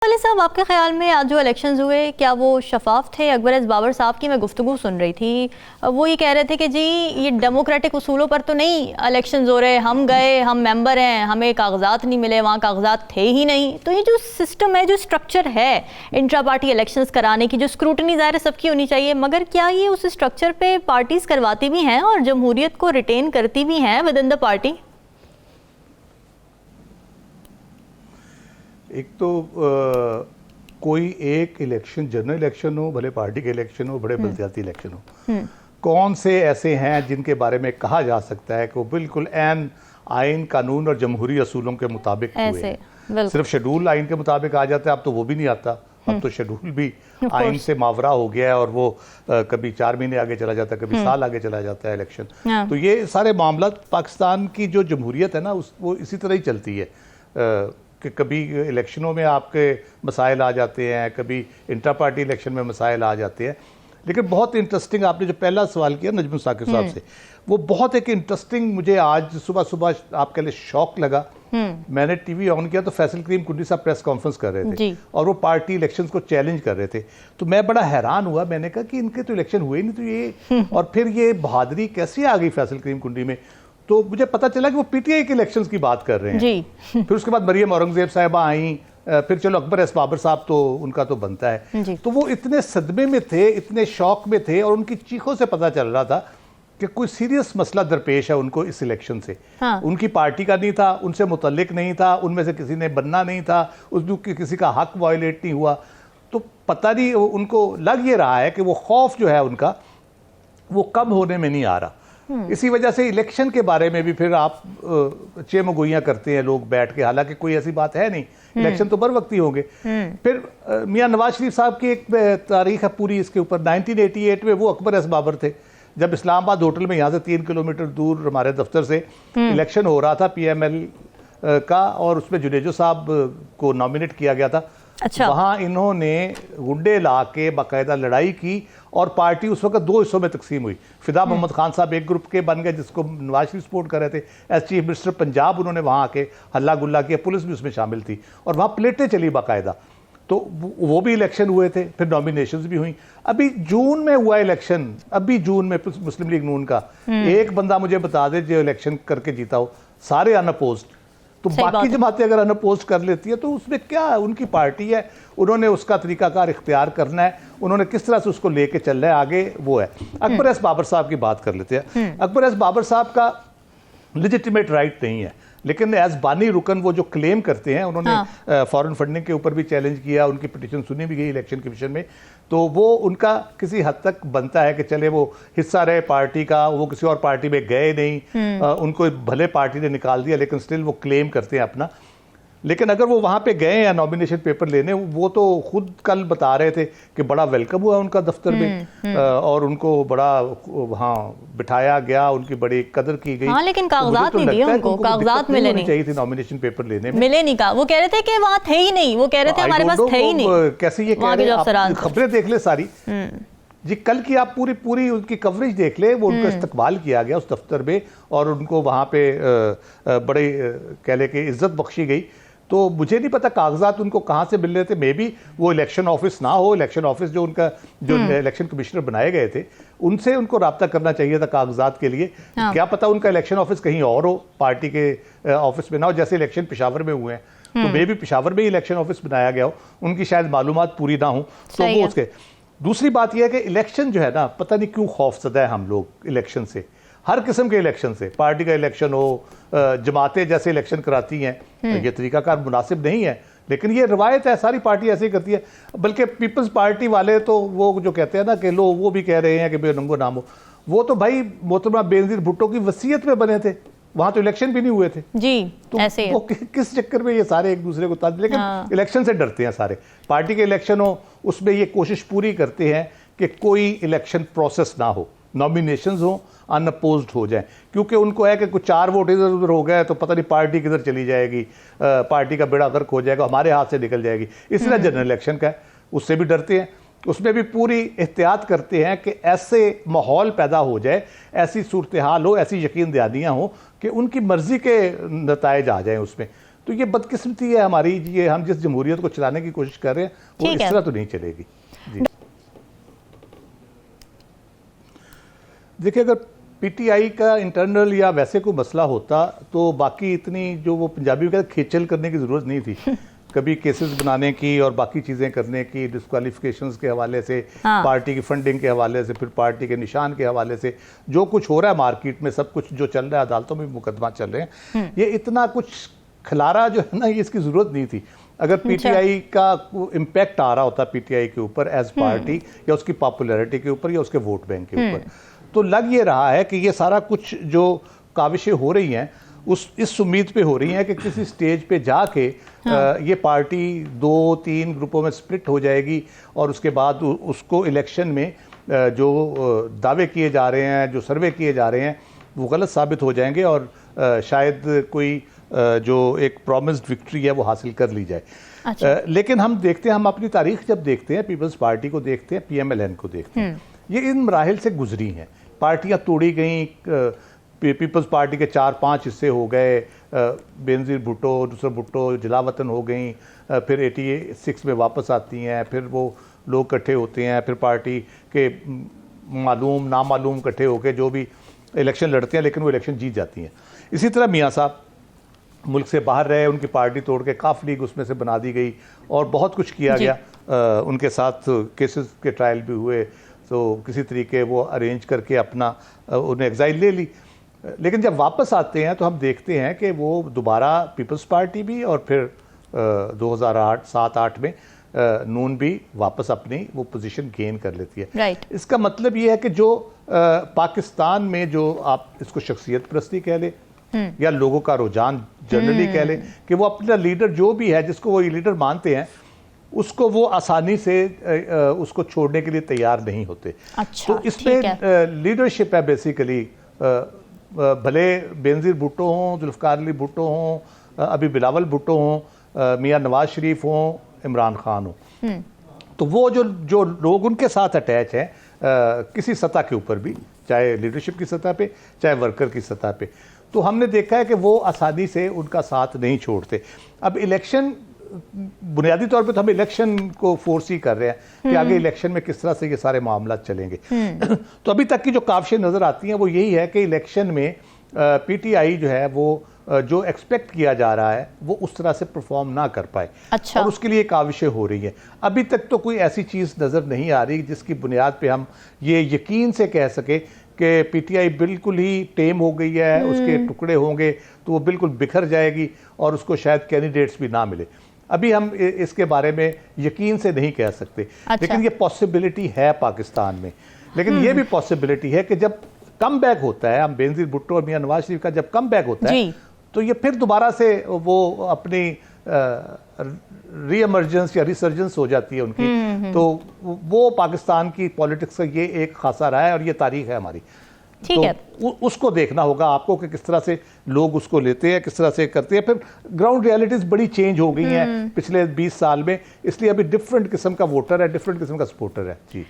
वाले साहब, आपके ख्याल में आज जो इलेक्शंस हुए क्या वो शफाफ थे? अकबर एस बाबर साहब की मैं गुफ्तगू सुन रही थी, वो ये कह रहे थे कि जी ये डेमोक्रेटिक उसूलों पर तो नहीं इलेक्शंस हो रहे, हम गए, हम मेंबर हैं, हमें कागजात नहीं मिले, वहाँ कागजात थे ही नहीं। तो ये जो सिस्टम है, जो स्ट्रक्चर है इंट्रा पार्टी इलेक्शंस कराने की, जो स्क्रूटनी ज़ाहिर सबकी होनी चाहिए, मगर क्या ये उस स्ट्रक्चर पर पार्टीज़ करवाती भी हैं और जमहूरियत को रिटेन करती भी हैं विद इन द पार्टी? एक तो कोई एक इलेक्शन, जनरल इलेक्शन हो, भले पार्टी के इलेक्शन हो, बड़े बलसियाती इलेक्शन हो, कौन से ऐसे हैं जिनके बारे में कहा जा सकता है कि वो बिल्कुल ऐन आइन, कानून और जमहूरी असूलों के मुताबिक हुए हैं? सिर्फ शेड्यूल आइन के मुताबिक आ जाता है, अब तो वो भी नहीं आता। अब तो शेड्यूल भी आइन से मावरा हो गया है और वो कभी 4 महीने आगे चला जाता है, कभी साल आगे चला जाता है इलेक्शन। तो ये सारे मामला पाकिस्तान की जो जमहूरियत है ना, वो इसी तरह ही चलती है कि कभी इलेक्शनों में आपके मसाइल आ जाते हैं, कभी इंटर पार्टी इलेक्शन में मसाइल आ जाते हैं। लेकिन बहुत इंटरेस्टिंग आपने जो पहला सवाल किया नजमुल साकिब साहब से, वो बहुत एक इंटरेस्टिंग, मुझे आज सुबह सुबह आपके लिए शौक लगा। मैंने टीवी ऑन किया तो फैसल करीम कुंडी साहब प्रेस कॉन्फ्रेंस कर रहे थे और वो पार्टी इलेक्शंस को चैलेंज कर रहे थे। तो मैं बड़ा हैरान हुआ, मैंने कहा कि इनके तो इलेक्शन हुए नहीं, तो ये और फिर ये बहादुरी कैसी आ गई फैसल करीम कुंडी में। तो मुझे पता चला कि वो पीटीआई के इलेक्शंस की बात कर रहे हैं जी। फिर उसके बाद मरियम औरंगजेब साहिबा आई, फिर चलो अकबर एस बाबर साहब तो उनका तो बनता है। तो वो इतने सदमे में थे, इतने शौक में थे और उनकी चीखों से पता चल रहा था कि कोई सीरियस मसला दरपेश है उनको इस इलेक्शन से। उनकी पार्टी का नहीं था, उनसे मुतल्लिक नहीं था, उनमें से किसी ने बनना नहीं था, उसमें किसी का हक वायलेट नहीं हुआ। तो पता नहीं, उनको लग ये रहा है कि वो खौफ जो है उनका वो कम होने में नहीं आ रहा। इसी वजह से इलेक्शन के बारे में भी फिर आप चेमगोइयां करते हैं लोग बैठ के, हालांकि कोई ऐसी बात है नहीं, इलेक्शन तो बर वक्त ही होंगे। फिर मियां नवाज शरीफ साहब की एक तारीख है पूरी इसके ऊपर। 1988 में वो अकबर एस बाबर थे, जब इस्लामाबाद होटल में यहाँ से 3 किलोमीटर दूर हमारे दफ्तर से इलेक्शन हो रहा था PML का, और उसमें जुनेजो साहब को नॉमिनेट किया गया था। अच्छा। वहाँ इन्होंने गुंडे ला के बाकायदा लड़ाई की और पार्टी उस वक्त 2 हिस्सों में तकसीम हुई। फिदा मोहम्मद खान साहब एक ग्रुप के बन गए जिसको नवाज शरीफ सपोर्ट कर रहे थे, एज चीफ मिनिस्टर पंजाब उन्होंने वहाँ आके हल्ला गुल्ला किया, पुलिस भी उसमें शामिल थी और वहाँ प्लेटें चली बाकायदा। तो वो भी इलेक्शन हुए थे, फिर नॉमिनेशंस भी हुई। अभी जून में हुआ इलेक्शन, अभी जून में मुस्लिम लीग नून का एक बंदा मुझे बता दे जो इलेक्शन करके जीता हो, सारे अनअपोज्ड। तो बाकी जमातें अगर अनअपोज कर लेती है तो उसमें क्या, उनकी पार्टी है, उन्होंने उसका तरीकाकार इख्तियार करना है, उन्होंने किस तरह से उसको लेके चलना है आगे, वो है। अकबर एस बाबर साहब की बात कर लेते हैं। अकबर एस बाबर साहब का लेजिटिमेट राइट नहीं है, लेकिन एज बानी रुकन वो जो क्लेम करते हैं, उन्होंने फॉरेन फंडिंग के ऊपर भी चैलेंज किया, उनकी पिटीशन सुनी भी गई इलेक्शन कमीशन में। तो वो उनका किसी हद तक बनता है कि चले वो हिस्सा रहे पार्टी का, वो किसी और पार्टी में गए नहीं, उनको भले पार्टी ने निकाल दिया लेकिन स्टिल वो क्लेम करते हैं अपना। लेकिन अगर वो वहाँ पे गए या नॉमिनेशन पेपर लेने, वो तो खुद कल बता रहे थे कि बड़ा वेलकम हुआ उनका दफ्तर में और उनको बड़ा वहाँ बिठाया गया, उनकी बड़ी कदर की गई। हाँ, लेकिन कागजात नहीं दिए उनको, कागजात मिले नहीं, चाहिए थी नॉमिनेशन पेपर लेने में, मिले नहीं। का वो कह रहे थे कि वहाँ थे ही नहीं, वो कह रहे थे हमारे पास थे ही नहीं। कैसे ये कह रहे हैं, खबरें देख ले सारी जी, कल की आप पूरी उनकी कवरेज देख ले। वो उनका इस्तकबाल किया गया उस दफ्तर में और उनको वहाँ पे बड़े कह ले कि इज्जत बख्शी गई। तो मुझे नहीं पता कागजात उनको कहाँ से मिल रहे थे। मे बी वो इलेक्शन ऑफिस ना हो, इलेक्शन ऑफिस जो उनका जो इलेक्शन कमिश्नर बनाए गए थे उनसे उनको रब्ता करना चाहिए था कागजात के लिए। क्या पता उनका इलेक्शन ऑफिस कहीं और हो, पार्टी के ऑफिस में ना हो, जैसे इलेक्शन पेशावर में हुए हैं तो मे बी पेशावर में ही इलेक्शन ऑफिस बनाया गया हो, उनकी शायद मालूमात पूरी ना हो तो वो उसके। दूसरी बात यह है कि इलेक्शन जो है ना, पता नहीं क्यों खौफजदा है हम लोग इलेक्शन से, हर किस्म के इलेक्शन से। पार्टी का इलेक्शन हो, जमातें जैसे इलेक्शन कराती हैं, ये तरीकाकार मुनासिब नहीं है, लेकिन ये रवायत है, सारी पार्टी ऐसे ही करती है। बल्कि पीपल्स पार्टी वाले तो वो जो कहते हैं ना कि लो, वो भी कह रहे हैं कि बेनंगो नाम हो, वो तो भाई मोहतरमा बेनज़ीर भुट्टो की वसीयत में बने थे, वहां तो इलेक्शन भी नहीं हुए थे जी। तो ऐसे वो किस चक्कर में ये सारे एक दूसरे को लेकिन इलेक्शन से डरते हैं सारे। पार्टी के इलेक्शन हो उसमें ये कोशिश पूरी करते हैं कि कोई इलेक्शन प्रोसेस ना हो, नॉमिनेशंस हो, अनअपोज्ड हो जाए, क्योंकि उनको है कि कुछ 4 वोट इधर उधर हो गए तो पता नहीं पार्टी किधर चली जाएगी, पार्टी का बेड़ा गर्क हो जाएगा, हमारे हाथ से निकल जाएगी। इसलिए जनरल इलेक्शन का है, उससे भी डरते हैं, उसमें भी पूरी एहतियात करते हैं कि ऐसे माहौल पैदा हो जाए, ऐसी सूरत हाल हो, ऐसी यकीन दहानियाँ हो कि उनकी मर्जी के नताइज आ जाएं उसमें। तो ये बदकिस्मती है हमारी, ये हम जिस जमहूरियत को चलाने की कोशिश कर रहे हैं वो ठीक इस है। तरह तो नहीं चलेगी जी। देखिए, अगर पीटीआई का इंटरनल या वैसे कोई मसला होता तो बाकी इतनी जो वो पंजाबी में कहते हैं खेचल करने की ज़रूरत नहीं थी। कभी केसेस बनाने की और बाकी चीज़ें करने की, डिस्क्वालिफिकेशंस के हवाले से, हाँ। पार्टी की फंडिंग के हवाले से, फिर पार्टी के निशान के हवाले से, जो कुछ हो रहा है मार्केट में, सब कुछ जो चल रहा है, अदालतों में भी मुकदमा चल रहे हैं, ये इतना कुछ खिलारा जो है ना, ये इसकी ज़रूरत नहीं थी। अगर पीटीआई का इम्पैक्ट आ रहा होता पीटीआई के ऊपर एज पार्टी, या उसकी पॉपुलैरिटी के ऊपर, या उसके वोट बैंक के ऊपर, तो लग ये रहा है कि ये सारा कुछ जो काविशें हो रही हैं इस उम्मीद पे हो रही हैं कि किसी स्टेज पे जाके ये पार्टी 2-3 ग्रुपों में स्प्लिट हो जाएगी और उसके बाद उसको इलेक्शन में जो दावे किए जा रहे हैं, जो सर्वे किए जा रहे हैं, वो गलत साबित हो जाएंगे और शायद कोई जो एक प्रॉमिस्ड विक्ट्री है वो हासिल कर ली जाए। अच्छा। लेकिन हम देखते हैं, हम अपनी तारीख जब देखते हैं, पीपल्स पार्टी को देखते हैं, पीएमएलएन को देखते हैं, ये इन मराहिल से गुजरी हैं। पार्टियां तोड़ी गई, पीपल्स पार्टी के 4-5 हिस्से हो गए, बेनज़ीर भुट्टो, नुसरत भुट्टो जलावतन हो गई, फिर 86 में वापस आती हैं, फिर वो लोग इकट्ठे होते हैं, फिर पार्टी के मालूम नामालूम इकट्ठे होकर जो भी इलेक्शन लड़ते हैं, लेकिन वो इलेक्शन जीत जाती हैं। इसी तरह मियाँ साहब मुल्क से बाहर रहे, उनकी पार्टी तोड़ के काफ लीग उसमें से बना दी गई और बहुत कुछ किया गया। उनके साथ केसेस के ट्रायल भी हुए, तो किसी तरीके वो अरेंज करके अपना उन्हें एग्जाइल ले ली। लेकिन जब वापस आते हैं तो हम देखते हैं कि वो दोबारा पीपल्स पार्टी भी और फिर 2007-8 में नून भी वापस अपनी वो पोजीशन गेन कर लेती है। राइट। इसका मतलब ये है कि जो पाकिस्तान में जो आप इसको शख्सियत परस्ती कह ले या लोगों का रुझान जनरली कह ले कि वो अपना लीडर जो भी है, जिसको वो लीडर मानते हैं, उसको वो आसानी से उसको छोड़ने के लिए तैयार नहीं होते। अच्छा, तो इसमें लीडरशिप है बेसिकली। भले बेनज़ीर भुट्टो हों, जुल्फ़िकार अली भुट्टो हों, अभी बिलावल भुट्टो हों, मियाँ नवाज शरीफ हों, इमरान खान हों, तो वो जो लोग उनके साथ अटैच हैं किसी सतह के ऊपर भी, चाहे लीडरशिप की सतह पे, चाहे वर्कर की सतह पे, तो हमने देखा है कि वो आसानी से उनका साथ नहीं छोड़ते। अब इलेक्शन, बुनियादी तौर पे तो हम इलेक्शन को फोर्स ही कर रहे हैं कि आगे इलेक्शन में किस तरह से ये सारे मामला चलेंगे। तो अभी तक की जो काविशें नज़र आती हैं वो यही है कि इलेक्शन में पीटीआई जो है वो जो एक्सपेक्ट किया जा रहा है वो उस तरह से परफॉर्म ना कर पाए। अच्छा। और उसके लिए काविशें हो रही हैं। अभी तक तो कोई ऐसी चीज़ नज़र नहीं आ रही जिसकी बुनियाद पे हम ये यकीन से कह सके कि पीटीआई बिल्कुल ही टेम हो गई है, उसके टुकड़े होंगे तो वो बिल्कुल बिखर जाएगी और उसको शायद कैंडिडेट्स भी ना मिले। अभी हम इसके बारे में यकीन से नहीं कह सकते। अच्छा। लेकिन ये पॉसिबिलिटी है पाकिस्तान में। लेकिन ये भी पॉसिबिलिटी है कि जब कम बैक होता है, हम बेनज़ीर भुट्टो और मियाँ नवाज शरीफ का जब कम बैक होता है तो ये फिर दोबारा से वो अपनी री एमर्जेंस या रिसर्जेंस हो जाती है उनकी। तो वो पाकिस्तान की पॉलिटिक्स का ये एक खासा रहा है और ये तारीख है हमारी। ठीक तो है। उसको देखना होगा आपको कि किस तरह से लोग उसको लेते हैं, किस तरह से करते हैं। फिर ग्राउंड रियलिटीज बड़ी चेंज हो गई हैं पिछले 20 साल में, इसलिए अभी डिफरेंट किस्म का वोटर है, डिफरेंट किस्म का सपोर्टर है जी।